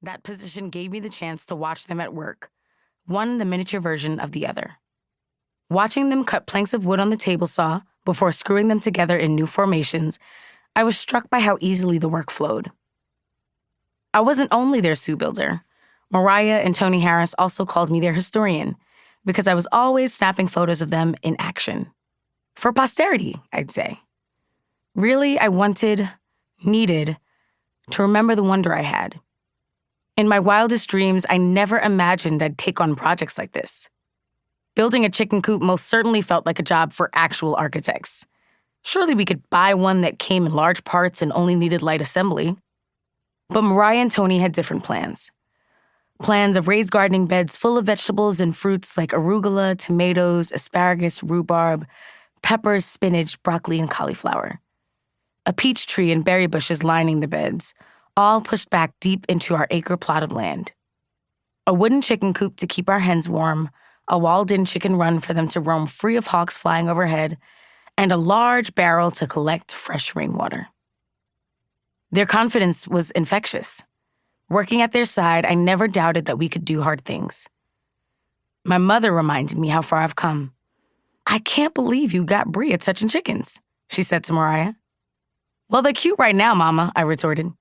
That position gave me the chance to watch them at work, one the miniature version of the other. Watching them cut planks of wood on the table saw before screwing them together in new formations, I was struck by how easily the work flowed. I wasn't only their Sioux builder. Mariah and Tony Harris also called me their historian because I was always snapping photos of them in action. For posterity, I'd say. Really, I needed to remember the wonder I had. In my wildest dreams, I never imagined I'd take on projects like this. Building a chicken coop most certainly felt like a job for actual architects. Surely we could buy one that came in large parts and only needed light assembly. But Mariah and Tony had different plans. Plans of raised gardening beds full of vegetables and fruits like arugula, tomatoes, asparagus, rhubarb, peppers, spinach, broccoli, and cauliflower. A peach tree and berry bushes lining the beds, all pushed back deep into our acre plot of land. A wooden chicken coop to keep our hens warm, a walled-in chicken run for them to roam free of hawks flying overhead, and a large barrel to collect fresh rainwater. Their confidence was infectious. Working at their side, I never doubted that we could do hard things. My mother reminded me how far I've come. "I can't believe you got Brea touching chickens," she said to Mariah. "Well, they're cute right now, Mama," I retorted.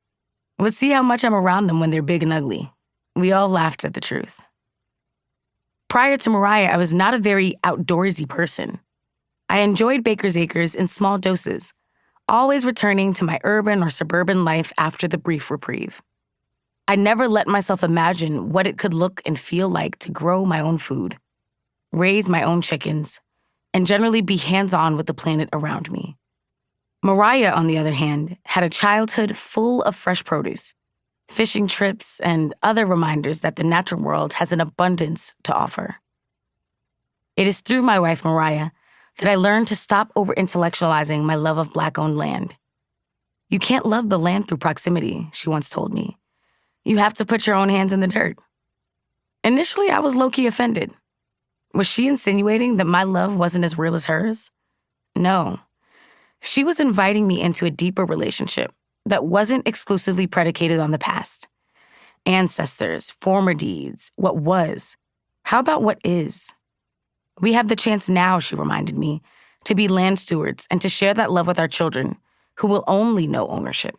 "Let's see how much I'm around them when they're big and ugly." We all laughed at the truth. Prior to Mariah, I was not a very outdoorsy person. I enjoyed Baker's Acres in small doses, always returning to my urban or suburban life after the brief reprieve. I never let myself imagine what it could look and feel like to grow my own food, raise my own chickens, and generally be hands-on with the planet around me. Mariah, on the other hand, had a childhood full of fresh produce, fishing trips, and other reminders that the natural world has an abundance to offer. It is through my wife, Mariah, that I learned to stop over-intellectualizing my love of Black-owned land. "You can't love the land through proximity," she once told me. "You have to put your own hands in the dirt." Initially, I was low-key offended. Was she insinuating that my love wasn't as real as hers? No. She was inviting me into a deeper relationship that wasn't exclusively predicated on the past. Ancestors, former deeds, what was. How about what is? We have the chance now, she reminded me, to be land stewards and to share that love with our children, who will only know ownership.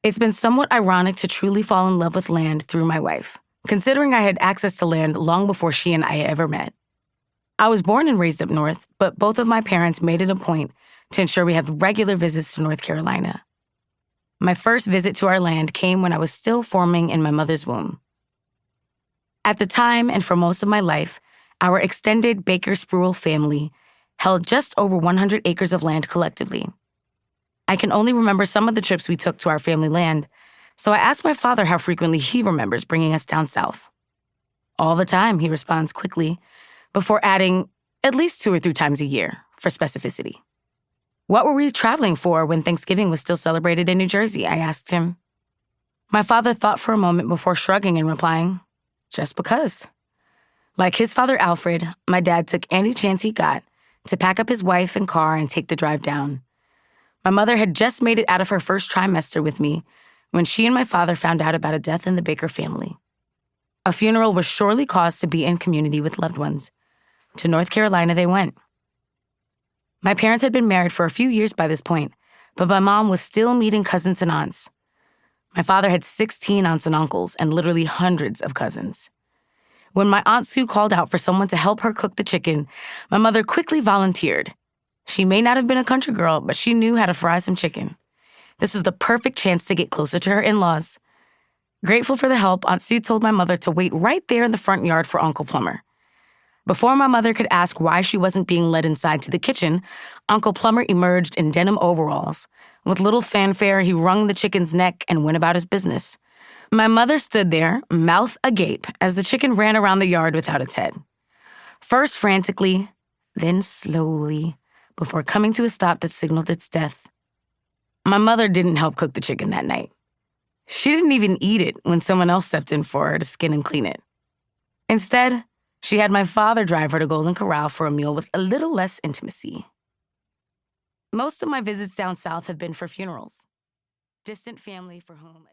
It's been somewhat ironic to truly fall in love with land through my wife, considering I had access to land long before she and I ever met. I was born and raised up north, but both of my parents made it a point to ensure we had regular visits to North Carolina. My first visit to our land came when I was still forming in my mother's womb. At the time, and for most of my life, our extended Baker-Spruill family held just over 100 acres of land collectively. I can only remember some of the trips we took to our family land, so I asked my father how frequently he remembers bringing us down south. "All the time," he responds quickly, before adding, "at least 2 or 3 times a year," for specificity. "What were we traveling for when Thanksgiving was still celebrated in New Jersey?" I asked him. My father thought for a moment before shrugging and replying, "Just because." Like his father Alfred, my dad took any chance he got to pack up his wife and car and take the drive down. My mother had just made it out of her first trimester with me when she and my father found out about a death in the Baker family. A funeral was surely cause to be in community with loved ones. To North Carolina they went. My parents had been married for a few years by this point, but my mom was still meeting cousins and aunts. My father had 16 aunts and uncles and literally hundreds of cousins. When my Aunt Sue called out for someone to help her cook the chicken, my mother quickly volunteered. She may not have been a country girl, but she knew how to fry some chicken. This was the perfect chance to get closer to her in-laws. Grateful for the help, Aunt Sue told my mother to wait right there in the front yard for Uncle Plummer. Before my mother could ask why she wasn't being led inside to the kitchen, Uncle Plummer emerged in denim overalls. With little fanfare, he wrung the chicken's neck and went about his business. My mother stood there, mouth agape, as the chicken ran around the yard without its head. First frantically, then slowly, before coming to a stop that signaled its death. My mother didn't help cook the chicken that night. She didn't even eat it when someone else stepped in for her to skin and clean it. Instead, she had my father drive her to Golden Corral for a meal with a little less intimacy. Most of my visits down south have been for funerals. Distant family for whom...